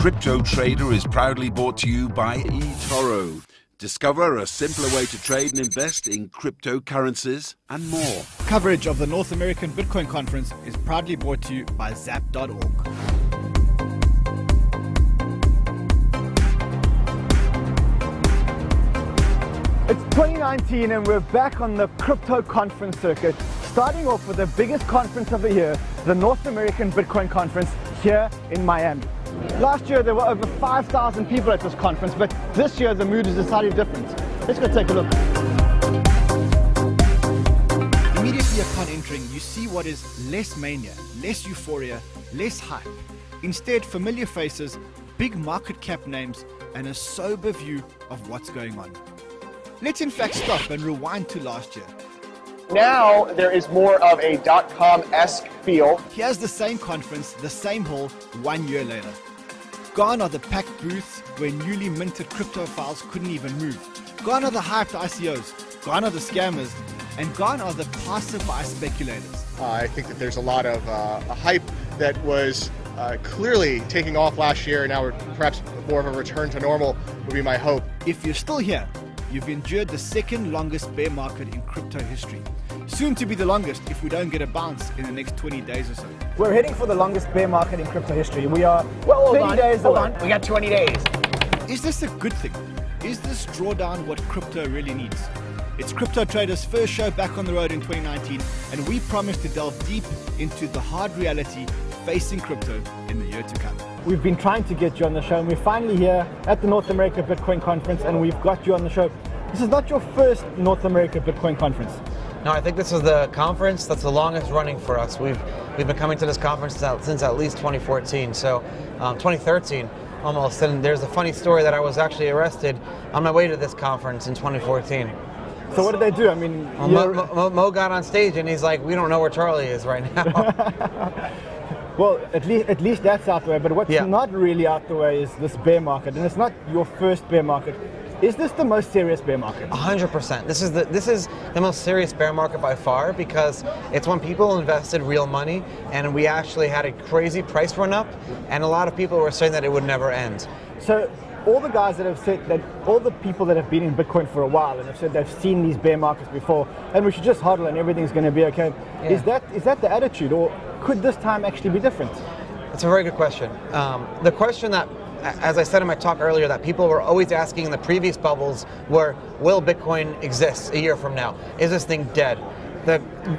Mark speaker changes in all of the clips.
Speaker 1: Crypto Trader is proudly brought to you by eToro. Discover a simpler way to trade and invest in cryptocurrencies and more.
Speaker 2: Coverage of the North American Bitcoin Conference is proudly brought to you by Zap.org.
Speaker 3: It's 2019 and we're back on the crypto conference circuit, starting off with the biggest conference of the year, the North American Bitcoin Conference here in Miami. Last year there were over 5,000 people at this conference, but this year the mood is decidedly different. Let's go take a look.
Speaker 2: Immediately upon entering, you see what is less mania, less euphoria, less hype. Instead, familiar faces, big market cap names, and a sober view of what's going on. Let's in fact stop and rewind to last year.
Speaker 4: Now there is more of a .com-esque feel.
Speaker 2: Here's the same conference, the same hall, 1 year later. Gone are the packed booths where newly minted crypto files couldn't even move. Gone are the hyped ICOs. Gone are the scammers. And gone are the passive buy speculators.
Speaker 5: I think that there's a lot of a hype that was clearly taking off last year. Now we're perhaps more of a return to normal would be my hope.
Speaker 2: If you're still here, you've endured the second longest bear market in crypto history. Soon to be the longest if we don't get a bounce in the next 20 days or so.
Speaker 3: We're heading for the longest bear market in crypto history. We are 30 days away.
Speaker 4: We got 20 days.
Speaker 2: Is this a good thing? Is this drawdown what crypto really needs? It's Crypto Trader's first show back on the road in 2019, and we promise to delve deep into the hard reality facing crypto in the year to come.
Speaker 3: We've been trying to get you on the show, and we're finally here at the North America Bitcoin Conference, and we've got you on the show. This is not your first North America Bitcoin Conference.
Speaker 6: No, I think this is the conference that's the longest running for us. We've been coming to this conference since at least 2014, so 2013 almost. And there's a funny story that I was actually arrested on my way to this conference in 2014.
Speaker 3: So what did they do? I mean,
Speaker 6: Mo got on stage and he's like, "We don't know where Charlie is right now."
Speaker 3: Well, at least that's out the way. But what's not really out the way is this bear market, and it's not your first bear market. Is this the most serious bear market?
Speaker 6: 100%. This is the most serious bear market by far, because it's when people invested real money, and we actually had a crazy price run up, and a lot of people were saying that it would never end.
Speaker 3: So all the guys that have said that, all the people that have been in Bitcoin for a while and have said they've seen these bear markets before, and we should just hodl and everything's going to be okay. Yeah. Is that the attitude, or could this time actually be different?
Speaker 6: That's a very good question. The question that, as I said in my talk earlier, that people were always asking in the previous bubbles were, will Bitcoin exist a year from now? Is this thing dead?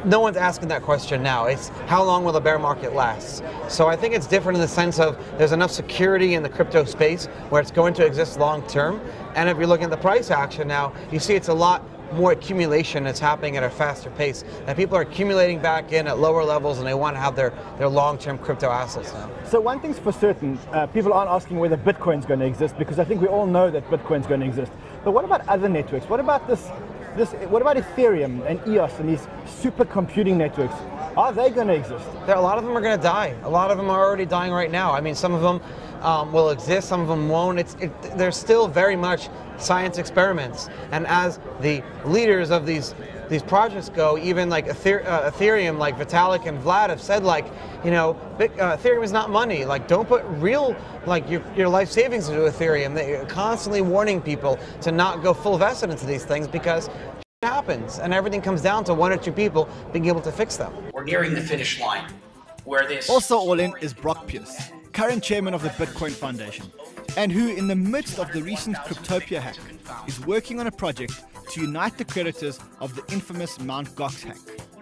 Speaker 6: No one's asking that question now. It's how long will the bear market last? So I think it's different in the sense of there's enough security in the crypto space where it's going to exist long term. And if you're looking at the price action now, you see it's a lot more accumulation that's happening at a faster pace. And people are accumulating back in at lower levels, and they want to have their long-term crypto assets now.
Speaker 3: So one thing's for certain, people aren't asking whether Bitcoin's going to exist, because I think we all know that Bitcoin's going to exist. But what about other networks? What about what about Ethereum and EOS and these supercomputing networks? Are they going to exist?
Speaker 6: A lot of them are going to die. A lot of them are already dying right now. I mean, some of them will exist, some of them won't. They're still very much science experiments. And as the leaders of these projects go, even like Ethereum, like Vitalik and Vlad have said, like, you know, Ethereum is not money. Like, don't put real, like, your life savings into Ethereum. They're constantly warning people to not go full vested into these things, because it happens, and everything comes down to one or two people being able to fix them.
Speaker 7: We're nearing the finish line, where this...
Speaker 2: Also all in is Brock Pierce, current chairman of the Bitcoin Foundation, and who, in the midst of the recent Cryptopia hack, is working on a project to unite the creditors of the infamous Mt. Gox hack.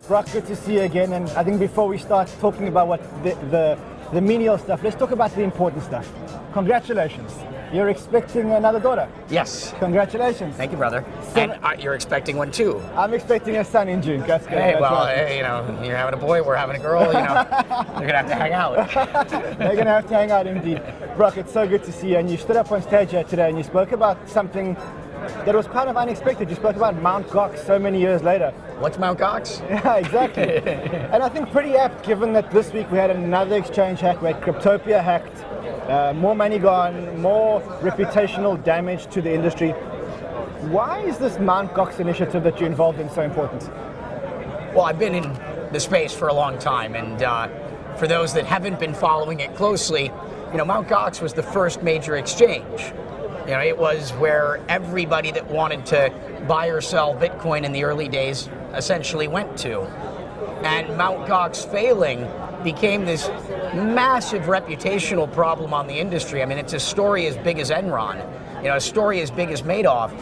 Speaker 3: Brock, good to see you again. And I think before we start talking about what the menial stuff, let's talk about the important stuff. Congratulations. You're expecting another daughter.
Speaker 7: Yes.
Speaker 3: Congratulations.
Speaker 7: Thank you, brother. And you're expecting one too.
Speaker 3: I'm expecting a son in June. That's good.
Speaker 7: Hey, well, hey, you know, you're having a boy, we're having a girl, you know, they're gonna have to hang out.
Speaker 3: They're gonna have to hang out indeed. Brock, it's so good to see you. And you stood up on stage here today and you spoke about something that was kind of unexpected. You spoke about Mt. Gox so many years later.
Speaker 7: What's Mt. Gox?
Speaker 3: Yeah, exactly. And I think pretty apt, given that this week we had another exchange hack, we had Cryptopia hacked, more money gone, more reputational damage to the industry. Why is this Mt. Gox initiative that you're involved in so important?
Speaker 7: Well, I've been in the space for a long time, and for those that haven't been following it closely, Mt. Gox was the first major exchange. It was where everybody that wanted to buy or sell Bitcoin in the early days essentially went to. And Mt. Gox failing became this massive reputational problem on the industry. I mean, it's a story as big as Enron, a story as big as Madoff.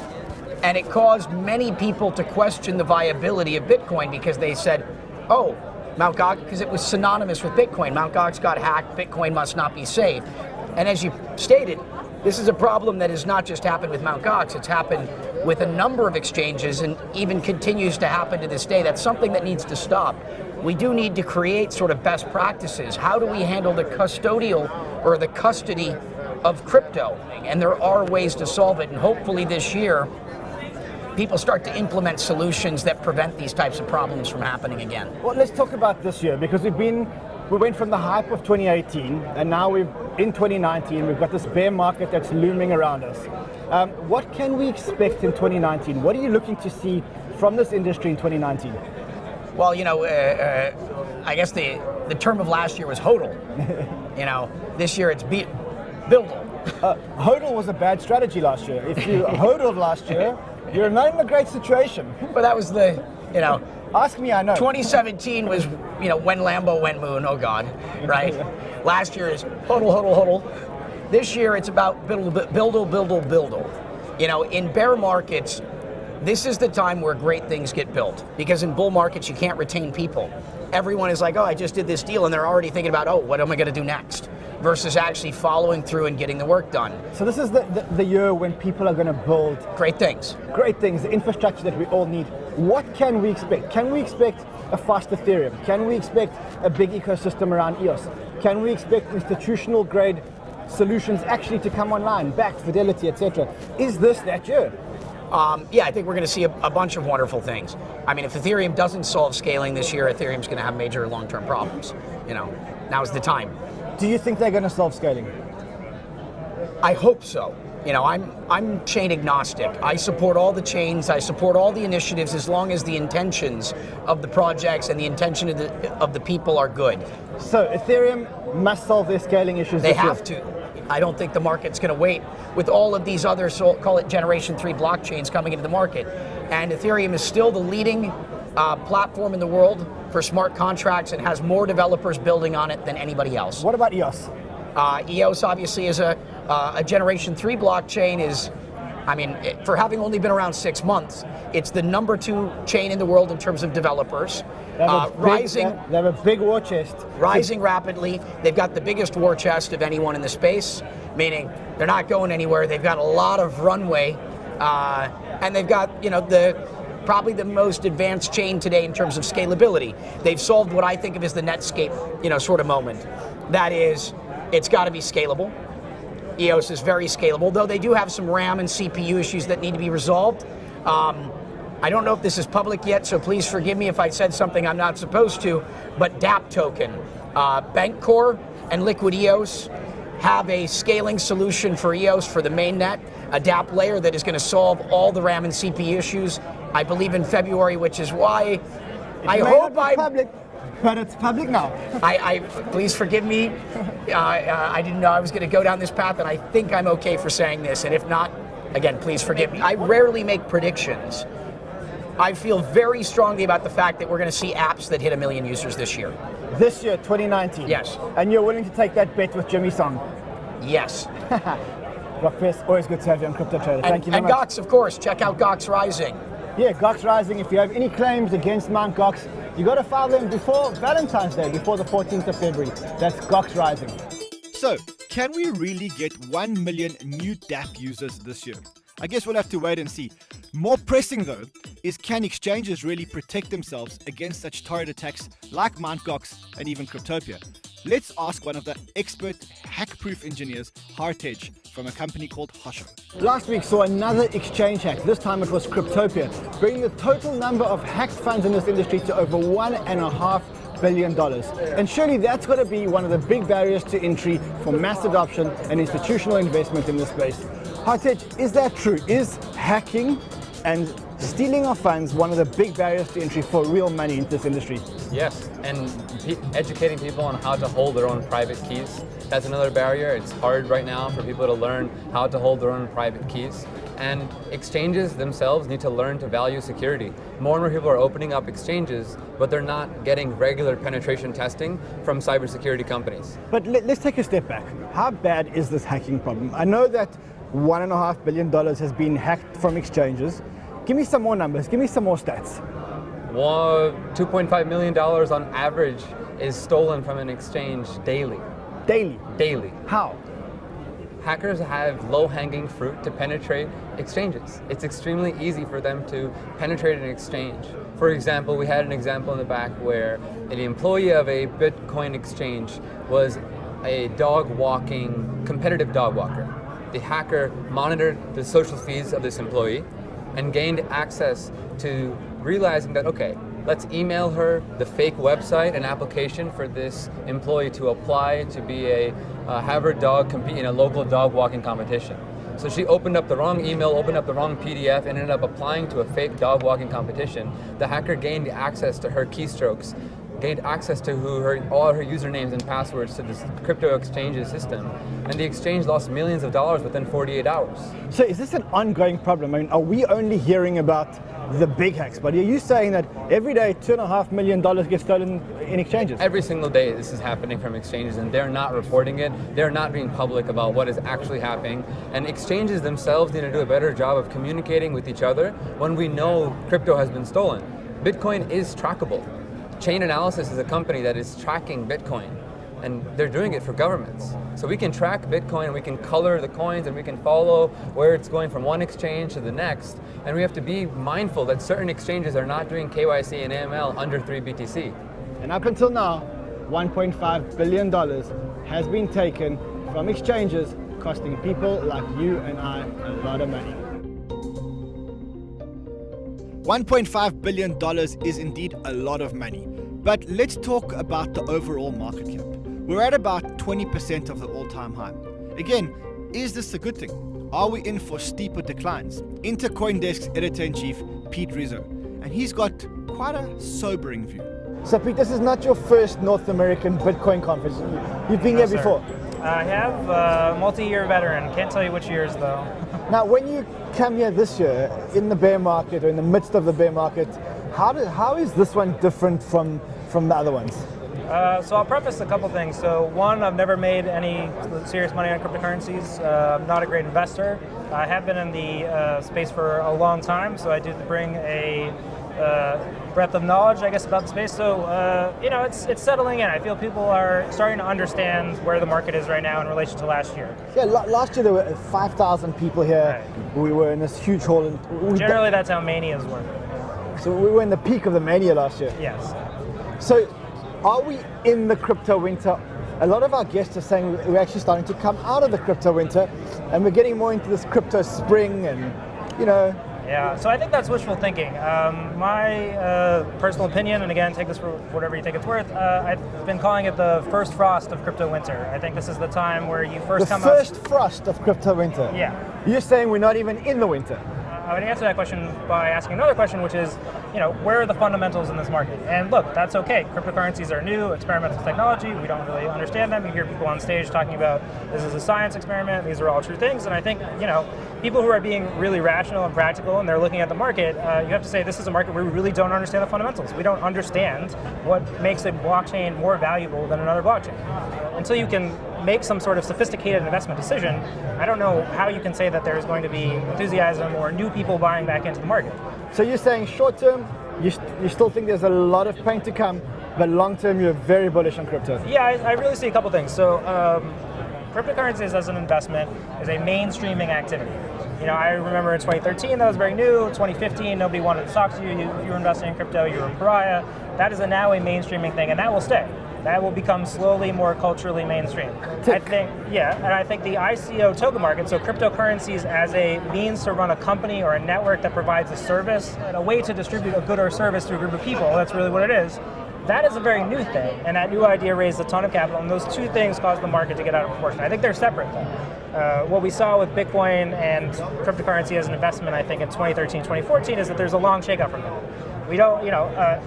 Speaker 7: And it caused many people to question the viability of Bitcoin because they said, oh, Mt. Gox, because it was synonymous with Bitcoin. Mt. Gox got hacked, Bitcoin must not be safe. And as you stated, this is a problem that has not just happened with Mt. Gox, it's happened with a number of exchanges and even continues to happen to this day. That's something that needs to stop. We do need to create sort of best practices. How do we handle the custodial or the custody of crypto? And there are ways to solve it, and hopefully this year, people start to implement solutions that prevent these types of problems from happening again.
Speaker 3: Well, let's talk about this year, because we went from the hype of 2018, and now in 2019, we've got this bear market that's looming around us. What can we expect in 2019? What are you looking to see from this industry in 2019?
Speaker 7: Well, I guess the term of last year was hodl. This year it's buildle.
Speaker 3: Hodl was a bad strategy last year. If you hodled last year, you're not in a great situation.
Speaker 7: But that was the,
Speaker 3: Ask me, I know.
Speaker 7: 2017 was, when Lambo went moon, oh God, right? Last year is hodl, hodl, hodl. This year it's about buildle. In bear markets, this is the time where great things get built, because in bull markets you can't retain people. Everyone is like, oh, I just did this deal, and they're already thinking about, oh, what am I going to do next? Versus actually following through and getting the work done.
Speaker 3: So this is the year when people are going to build
Speaker 7: great things.
Speaker 3: Great things, the infrastructure that we all need. What can we expect? Can we expect a fast Ethereum? Can we expect a big ecosystem around EOS? Can we expect institutional grade solutions actually to come online, Bakkt, Fidelity, etc.? Is this that year?
Speaker 7: Yeah, I think we're going to see a bunch of wonderful things. I mean, if Ethereum doesn't solve scaling this year, Ethereum's going to have major long-term problems. Now's the time.
Speaker 3: Do you think they're going to solve scaling?
Speaker 7: I hope so. I'm chain agnostic. I support all the chains. I support all the initiatives as long as the intentions of the projects and the intention of the people are good.
Speaker 3: So Ethereum must solve their scaling issues.
Speaker 7: They have to. I don't think the market's going to wait with all of these other, call it Generation 3 blockchains coming into the market. And Ethereum is still the leading platform in the world for smart contracts and has more developers building on it than anybody else.
Speaker 3: What about EOS?
Speaker 7: EOS obviously is a Generation 3 blockchain. For having only been around 6 months, it's the #2 chain in the world in terms of developers.
Speaker 3: They have a big war chest.
Speaker 7: Rising rapidly. They've got the biggest war chest of anyone in the space, meaning they're not going anywhere. They've got a lot of runway, and they've got probably the most advanced chain today in terms of scalability. They've solved what I think of as the Netscape, sort of moment. That is, it's got to be scalable. EOS is very scalable, though they do have some RAM and CPU issues that need to be resolved. I don't know if this is public yet, so please forgive me if I said something I'm not supposed to, but DApp token, Bankcore and Liquid EOS have a scaling solution for EOS for the mainnet, a DApp layer that is going to solve all the RAM and CPU issues, I believe in February, which is why I hope
Speaker 3: public, but it's public now.
Speaker 7: Please forgive me. I didn't know I was going to go down this path, and I think I'm okay for saying this. And if not, again, please forgive me. I rarely make predictions. I feel very strongly about the fact that we're going to see apps that hit 1 million users this year.
Speaker 3: This year, 2019?
Speaker 7: Yes.
Speaker 3: And you're willing to take that bet with Jimmy Song?
Speaker 7: Yes.
Speaker 3: Rockfest, always good to have you on Crypto Trader. Thank you very much.
Speaker 7: And Gox, of course. Check out Gox Rising.
Speaker 3: Yeah, Gox Rising. If you have any claims against Mt. Gox, you got to file them before Valentine's Day, before the 14th of February. That's Gox Rising.
Speaker 2: So, can we really get 1 million new DApp users this year? I guess we'll have to wait and see. More pressing though, is can exchanges really protect themselves against such torrid attacks like Mt. Gox and even Cryptopia? Let's ask one of the expert hack-proof engineers, Hartej, from a company called Hosho.
Speaker 3: Last week saw another exchange hack. This time it was Cryptopia, bringing the total number of hacked funds in this industry to over $1.5 billion. And surely that's got to be one of the big barriers to entry for mass adoption and institutional investment in this space. Hartej, is that true? Is hacking and stealing of funds one of the big barriers to entry for real money into this industry?
Speaker 8: Yes, and educating people on how to hold their own private keys That's another barrier. It's hard right now for people to learn how to hold their own private keys. And exchanges themselves need to learn to value security. More and more people are opening up exchanges, but they're not getting regular penetration testing from cybersecurity companies.
Speaker 3: But let's take a step back. How bad is this hacking problem? I know that $1.5 billion has been hacked from exchanges. Give me some more numbers, give me some more stats.
Speaker 8: $2.5 million on average is stolen from an exchange daily.
Speaker 3: Daily?
Speaker 8: Daily.
Speaker 3: How?
Speaker 8: Hackers have low-hanging fruit to penetrate exchanges. It's extremely easy for them to penetrate an exchange. For example, we had an example in the back where an employee of a Bitcoin exchange was a competitive dog walker. The hacker monitored the social feeds of this employee and gained access to realizing that, okay, let's email her the fake website and application for this employee to apply to be have her dog compete in a local dog walking competition. So she opened up the wrong email, opened up the wrong PDF, and ended up applying to a fake dog walking competition. The hacker gained access to her keystrokes, gained access to all her usernames and passwords to this crypto exchange's system, and the exchange lost millions of dollars within 48 hours.
Speaker 3: So is this an ongoing problem? I mean, are we only hearing about the big hacks? But are you saying that every day $2.5 million gets stolen in exchanges?
Speaker 8: Every single day this is happening from exchanges, and they're not reporting it. They're not being public about what is actually happening. And exchanges themselves need to do a better job of communicating with each other when we know crypto has been stolen. Bitcoin is trackable. Chain Analysis is a company that is tracking Bitcoin, and they're doing it for governments. So we can track Bitcoin, and we can color the coins, and we can follow where it's going from one exchange to the next. And we have to be mindful that certain exchanges are not doing KYC and AML under 3 BTC.
Speaker 3: And up until now, $1.5 billion has been taken from exchanges, costing people like you and I a lot of money.
Speaker 2: $1.5 billion is indeed a lot of money, but let's talk about the overall market cap. We're at about 20% of the all-time high. Again, is this a good thing? Are we in for steeper declines? Enter CoinDesk's editor-in-chief, Pete Rizzo, and he's got quite a sobering view.
Speaker 3: So Pete, this is not your first North American Bitcoin conference. You've been here before.
Speaker 9: I have, multi-year veteran. Can't tell you which years though.
Speaker 3: Now, when you come here this year, in the bear market or in the midst of the bear market, how is this one different from the other ones?
Speaker 9: So I'll preface a couple things. So one, I've never made any serious money on cryptocurrencies. I'm not a great investor. I have been in the space for a long time, so I do bring a breadth of knowledge, I guess, about the space. So, you know, it's settling in. I feel people are starting to understand where the market is right now in relation to last year.
Speaker 3: Yeah, last year there were 5,000 people here. Right. We were in this huge hall.
Speaker 9: Generally, that's how manias work.
Speaker 3: So we were in the peak of the mania last year.
Speaker 9: Yes.
Speaker 3: So, are we in the crypto winter? A lot of our guests are saying we're actually starting to come out of the crypto winter, and we're getting more into this crypto spring, and you know.
Speaker 9: Yeah, so I think that's wishful thinking. My personal opinion, and again, take this for whatever you think it's worth, I've been calling it the first frost of crypto winter. I think this is the time where you first come out.
Speaker 3: The first frost of crypto winter?
Speaker 9: Yeah.
Speaker 3: You're saying we're not even in the winter?
Speaker 9: I would answer that question by asking another question, which is, you know, where are the fundamentals in this market? And look, that's okay. Cryptocurrencies are new, experimental technology. We don't really understand them. You hear people on stage talking about this is a science experiment. These are all true things. And I think, you know, people who are being really rational and practical and they're looking at the market, you have to say this is a market where we really don't understand the fundamentals. We don't understand what makes a blockchain more valuable than another blockchain. Until you can make some sort of sophisticated investment decision, I don't know how you can say that there's going to be enthusiasm or new people buying back into the market.
Speaker 3: So you're saying short term, you still think there's a lot of pain to come, but long term you're very bullish on crypto?
Speaker 9: Yeah, I really see a couple things. So cryptocurrencies as an investment is a mainstreaming activity. You know, I remember in 2013 that was very new. 2015, nobody wanted to talk to you. If you were investing in crypto, you were a pariah. That is now a mainstreaming thing, and that will stay. That will become slowly more culturally mainstream. I think, yeah, and I think the ICO token market, so cryptocurrencies as a means to run a company or a network that provides a service, and a way to distribute a good or service to a group of people, that's really what it is. That is a very new thing, and that new idea raised a ton of capital, and those two things caused the market to get out of proportion. I think they're separate, though. What we saw with Bitcoin and cryptocurrency as an investment, I think, in 2013, 2014, is that there's a long shakeout from that. We don't,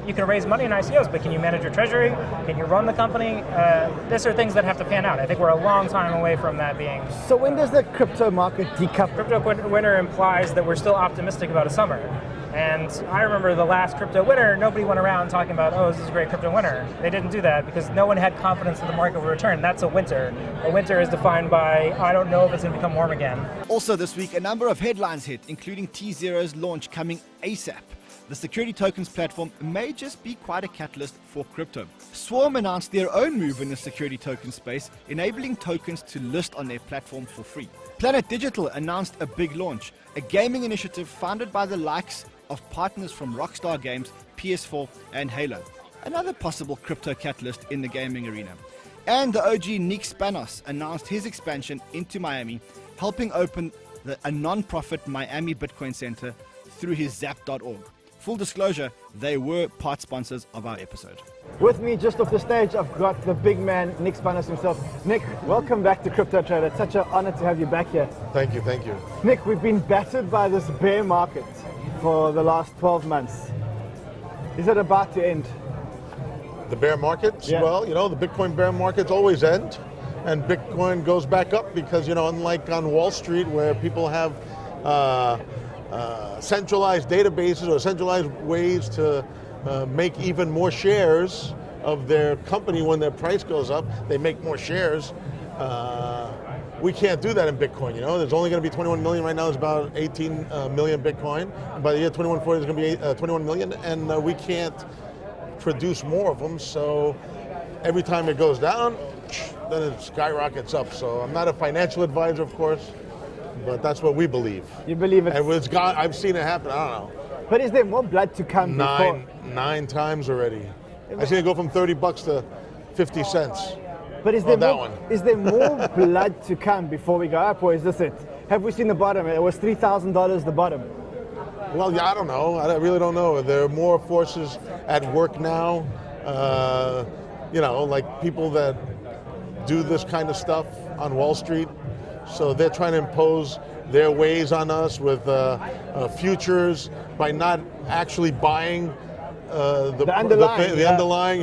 Speaker 9: you can raise money in ICOs, but can you manage your treasury? Can you run the company? These are things that have to pan out. I think we're a long time away from that being.
Speaker 3: So when does the crypto market decouple?
Speaker 9: Crypto winter implies that we're still optimistic about a summer. And I remember the last crypto winter, nobody went around talking about, oh, this is a great crypto winter. They didn't do that because no one had confidence that the market would return. That's a winter. A winter is defined by, I don't know if it's going to become warm again.
Speaker 2: Also this week, a number of headlines hit, including T0's launch coming ASAP. The security tokens platform may just be quite a catalyst for crypto. Swarm announced their own move in the security token space, enabling tokens to list on their platform for free. Planet Digital announced a big launch, a gaming initiative founded by the likes of partners from Rockstar Games, PS4 and Halo. Another possible crypto catalyst in the gaming arena. And the OG Nick Spanos announced his expansion into Miami, helping open a non-profit Miami Bitcoin Center through his zap.org. Full disclosure, they were part sponsors of our episode.
Speaker 3: With me just off the stage, I've got the big man, Nick Spanos himself. Nick, welcome back to Crypto Trader. It's such an honor to have you back here.
Speaker 10: Thank you, thank you.
Speaker 3: Nick, we've been battered by this bear market for the last 12 months. Is it about to end?
Speaker 10: The bear markets? Yeah. Well, the Bitcoin bear markets always end, and Bitcoin goes back up because, unlike on Wall Street where people have centralized databases or centralized ways to make even more shares of their company when their price goes up, they make more shares. We can't do that in Bitcoin, There's only going to be 21 million right now. It's about 18 million Bitcoin. And by the year 2140, there's going to be 21 million, and we can't produce more of them. So every time it goes down, then it skyrockets up. So I'm not a financial advisor, of course, but that's what we believe.
Speaker 3: You believe it?
Speaker 10: And it's gone. I've seen it happen. I don't know.
Speaker 3: But is there more blood to come?
Speaker 10: Nine times already. I've seen it go from 30 bucks to 50 cents.
Speaker 3: But is there more blood to come before we go up, or is this it? Have we seen the bottom? It was $3,000 the bottom.
Speaker 10: Well, yeah, I don't know. I really don't know. There are more forces at work now. Like people that do this kind of stuff on Wall Street. So they're trying to impose their ways on us with futures by not actually buying the underlying,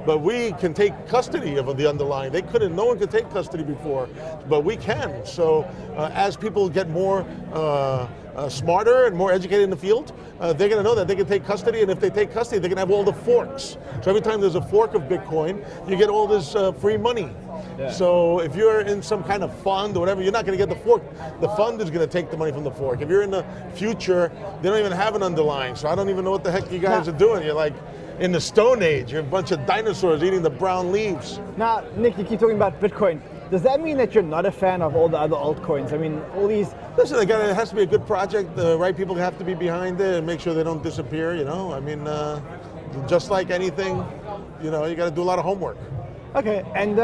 Speaker 10: but we can take custody of the underlying. No one could take custody before, but we can. So as people get more smarter and more educated in the field, they're going to know that they can take custody, and if they take custody, they can have all the forks. So every time there's a fork of Bitcoin, you get all this free money. Yeah. So if you're in some kind of fund or whatever, you're not going to get the fork. The fund is going to take the money from the fork. If you're in the future, they don't even have an underlying. So I don't even know what the heck you guys are doing. You're like in the Stone Age. You're a bunch of dinosaurs eating the brown leaves.
Speaker 3: Now, Nick, you keep talking about Bitcoin. Does that mean that you're not a fan of all the other altcoins? I mean, all these...
Speaker 10: Listen, again, it has to be a good project. The right people have to be behind it and make sure they don't disappear, I mean, just like anything, you got to do a lot of homework.
Speaker 3: Okay, and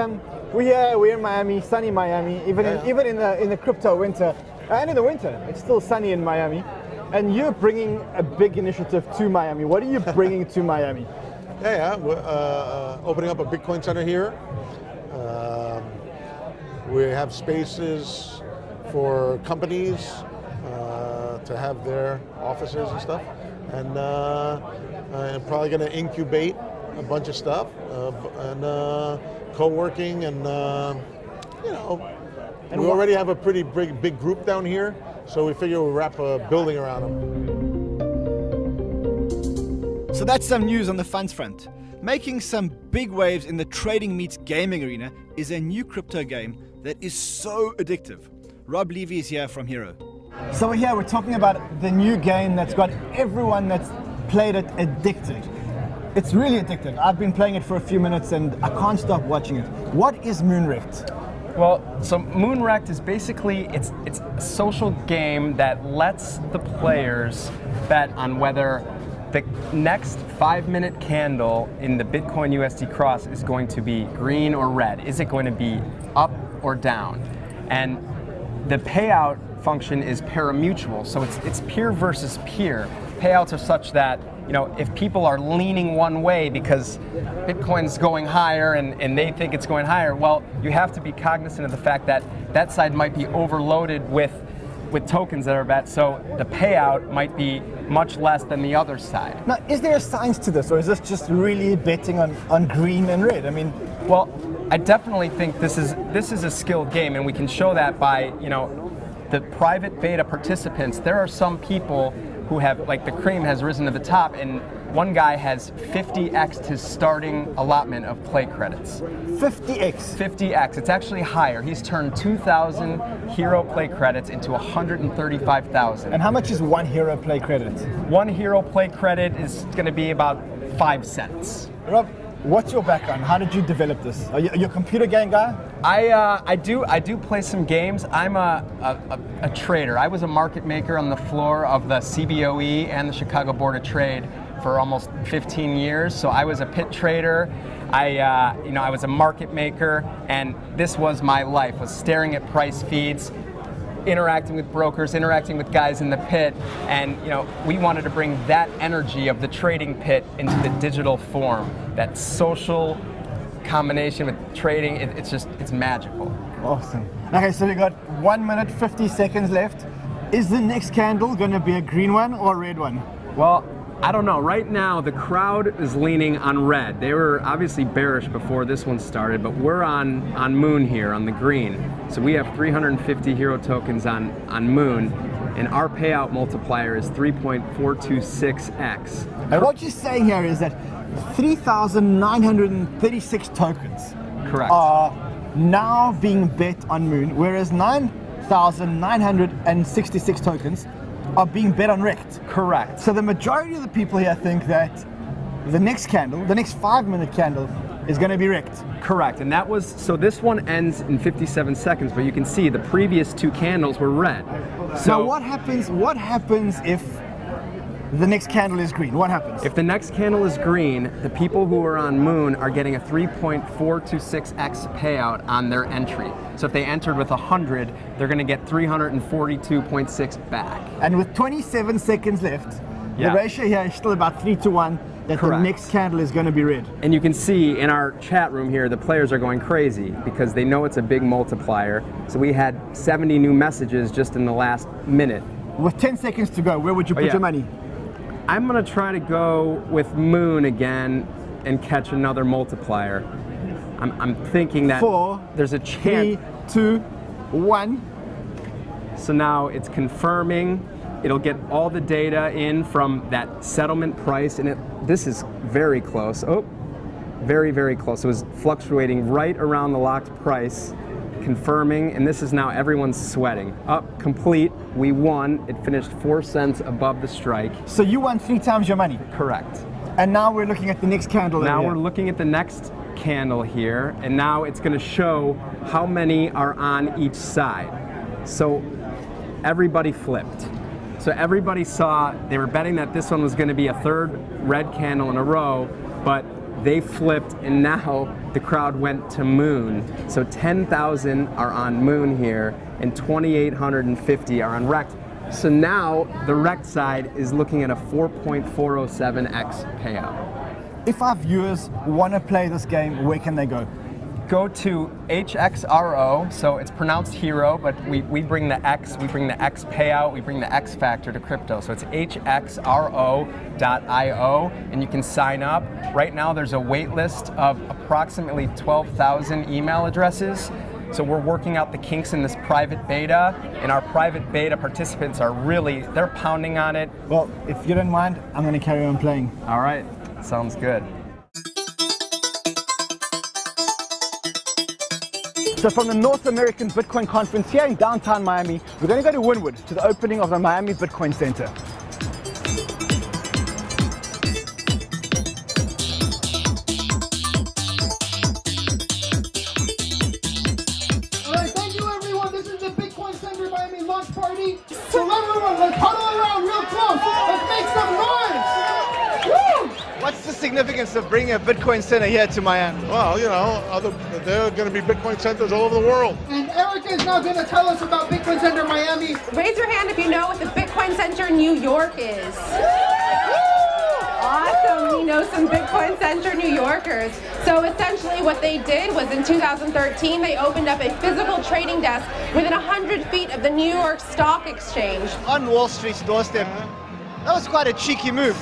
Speaker 3: we're in Miami, sunny Miami, even in the crypto winter, and in the winter, it's still sunny in Miami. And you're bringing a big initiative to Miami. What are you bringing to Miami?
Speaker 10: We're opening up a Bitcoin center here. We have spaces for companies to have their offices and stuff, and I'm probably going to incubate a bunch of stuff, and co-working, and we already have a pretty big group down here, so we figure we'll wrap a building around them.
Speaker 2: So that's some news on the funds front. Making some big waves in the trading meets gaming arena is a new crypto game that is so addictive. Rob Levy is here from Hero.
Speaker 3: So we're talking about the new game that's got everyone that's played it addicted. It's really addictive. I've been playing it for a few minutes and I can't stop watching it. What is Moonwrecked?
Speaker 11: Well, so Moonwrecked is basically, it's a social game that lets the players bet on whether the next 5-minute candle in the Bitcoin USD cross is going to be green or red. Is it going to be up or down? And the payout function is parimutuel, so it's peer versus peer. Payouts are such that, if people are leaning one way because Bitcoin's going higher and they think it's going higher, well, you have to be cognizant of the fact that that side might be overloaded with with tokens that are bet, so the payout might be much less than the other side.
Speaker 3: Now, is there a science to this, or is this just really betting on green and red? I mean,
Speaker 11: well, I definitely think this is a skilled game, and we can show that by, you know, the private beta participants. There are some people who have, like the cream has risen to the top, and one guy has 50x his starting allotment of play credits.
Speaker 3: 50x?
Speaker 11: 50x. It's actually higher. He's turned 2,000 hero play credits into 135,000.
Speaker 3: And how much is one hero play credit?
Speaker 11: One hero play credit is going to be about 5 cents.
Speaker 3: Rob, what's your background? How did you develop this? Are you a computer game guy?
Speaker 11: I do play some games. I'm a trader. I was a market maker on the floor of the CBOE and the Chicago Board of Trade for almost 15 years. So I was a pit trader. I was a market maker, and this was my life, was staring at price feeds, interacting with brokers, interacting with guys in the pit, and we wanted to bring that energy of the trading pit into the digital form, that social combination with trading. It's magical.
Speaker 3: Awesome. Okay, so we got 1 minute 50 seconds left. Is the next candle going to be a green one or a red one?
Speaker 11: Well, I don't know. Right now, the crowd is leaning on red. They were obviously bearish before this one started, but we're on Moon here, on the green. So we have 350 hero tokens on Moon, and our payout multiplier is 3.426x.
Speaker 3: And what you're saying here is that 3,936 tokens
Speaker 11: correct
Speaker 3: are now being bet on Moon, whereas 9,966 tokens are being bet on Rect.
Speaker 11: Correct.
Speaker 3: So the majority of the people here think that the next candle, the next 5-minute candle, is going to be Rect.
Speaker 11: Correct. And that was, so this one ends in 57 seconds, but you can see the previous 2 candles were red. So
Speaker 3: now what happens if the next candle is green? What happens?
Speaker 11: If the next candle is green, the people who are on Moon are getting a 3.426x payout on their entry. So if they entered with 100, they're going to get 342.6 back.
Speaker 3: And with 27 seconds left, the ratio here is still about 3-to-1 that
Speaker 11: correct.
Speaker 3: The next candle is going to be red.
Speaker 11: And you can see in our chat room here, the players are going crazy because they know it's a big multiplier. So we had 70 new messages just in the last minute.
Speaker 3: With 10 seconds to go, where would you put your money?
Speaker 11: I'm going to try to go with Moon again and catch another multiplier. I'm thinking that there's a chance.
Speaker 3: 3, 2, 1.
Speaker 11: So now it's confirming. It'll get all the data in from that settlement price, and this is very close. Oh, very, very close. It was fluctuating right around the locked price, confirming, and this is now everyone's sweating. Up, complete, we won. It finished 4 cents above the strike.
Speaker 3: So you won 3 times your money?
Speaker 11: Correct.
Speaker 3: And now we're looking at the next candle.
Speaker 11: Now we're looking at the next candle here, and now it's going to show how many are on each side. So everybody flipped. So everybody saw, they were betting that this one was going to be a 3rd red candle in a row, but they flipped, and now the crowd went to Moon. So 10,000 are on Moon here, and 2,850 are on Rect. So now the Rect side is looking at a 4.407x payout.
Speaker 3: If our viewers want to play this game, where can they go?
Speaker 11: Go to HXRO, so it's pronounced hero, but we bring the X, we bring the X payout, we bring the X factor to crypto. So it's hxro.io, and you can sign up. Right now there's a wait list of approximately 12,000 email addresses. So we're working out the kinks in this private beta, and our private beta participants are they're pounding on it.
Speaker 3: Well, if you don't mind, I'm going to carry on playing.
Speaker 11: All right, sounds good.
Speaker 3: So from the North American Bitcoin Conference here in downtown Miami, we're going to go to Wynwood to the opening of the Miami Bitcoin Center.
Speaker 12: All right, thank you everyone. This is the Bitcoin Center Miami launch party. So everyone, let's huddle around real close. Let's make some noise. Woo!
Speaker 3: What's the significance of bringing a Bitcoin Center here to Miami?
Speaker 10: Well, there are going to be Bitcoin centers all over the world.
Speaker 12: And Erica is now going to tell us about Bitcoin Center Miami.
Speaker 13: Raise your hand if you know what the Bitcoin Center New York is. Awesome. We know some Bitcoin Center New Yorkers. So essentially what they did was in 2013, they opened up a physical trading desk within 100 feet of the New York Stock Exchange.
Speaker 3: On Wall Street's doorstep. That was quite a cheeky move.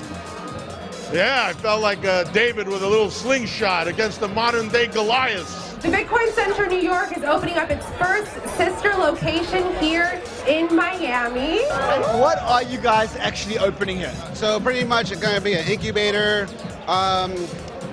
Speaker 10: Yeah, I felt like David with a little slingshot against the modern-day Goliath.
Speaker 13: The Bitcoin Center New York is opening up its first sister location here in Miami.
Speaker 3: And what are you guys actually opening here?
Speaker 14: So pretty much it's going to be an incubator,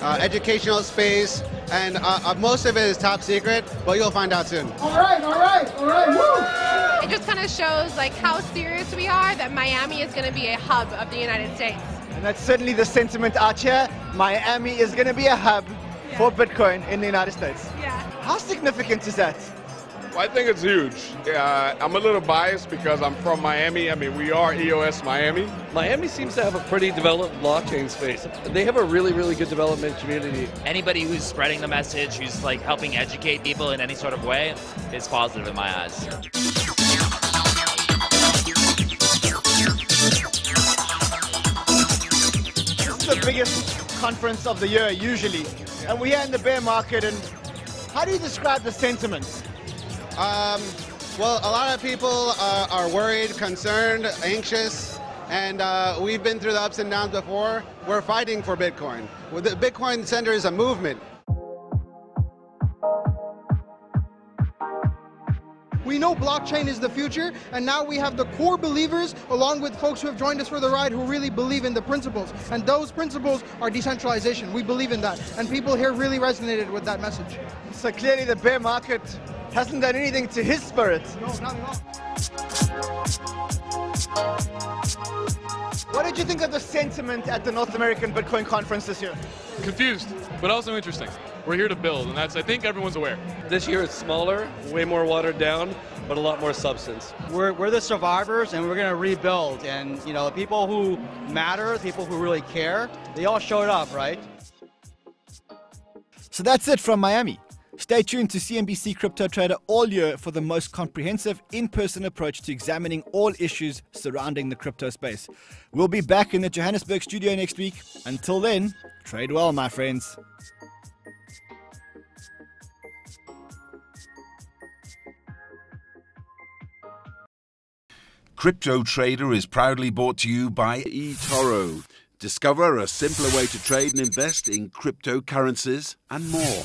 Speaker 14: educational space, and most of it is top secret, but you'll find out soon.
Speaker 12: All right, woo!
Speaker 15: It just kind of shows like how serious we are that Miami is going to be a hub of the United States.
Speaker 3: And that's certainly the sentiment out here. Miami is going to be a hub for Bitcoin in the United States.
Speaker 15: Yeah.
Speaker 3: How significant is that?
Speaker 16: Well, I think it's huge. I'm a little biased because I'm from Miami. I mean, we are EOS Miami.
Speaker 17: Miami seems to have a pretty developed blockchain space. They have a really, really good development community.
Speaker 18: Anybody who's spreading the message, who's like helping educate people in any sort of way, is positive in my eyes.
Speaker 3: The biggest conference of the year usually, and we're here in the bear market. And how do you describe the sentiment?
Speaker 14: Well, a lot of people are worried, concerned, anxious, and we've been through the ups and downs before. We're fighting for Bitcoin. The Bitcoin Center is a movement.
Speaker 19: We know blockchain is the future, and now we have the core believers, along with folks who have joined us for the ride, who really believe in the principles. And those principles are decentralization. We believe in that, and people here really resonated with that message.
Speaker 3: So clearly the bear market hasn't done anything to his spirit.
Speaker 19: No, not at all.
Speaker 3: What did you think of the sentiment at the North American Bitcoin conference this year?
Speaker 20: Confused, but also interesting. We're here to build, and that's, I think everyone's aware.
Speaker 17: This year it's smaller, way more watered down, but a lot more substance.
Speaker 21: We're the survivors, and we're going to rebuild. And, you know, the people who matter, the people who really care, they all showed up, right?
Speaker 2: So that's it from Miami. Stay tuned to CNBC Crypto Trader all year for the most comprehensive in-person approach to examining all issues surrounding the crypto space. We'll be back in the Johannesburg studio next week. Until then, trade well, my friends.
Speaker 1: Crypto Trader is proudly brought to you by eToro. Discover a simpler way to trade and invest in cryptocurrencies and more.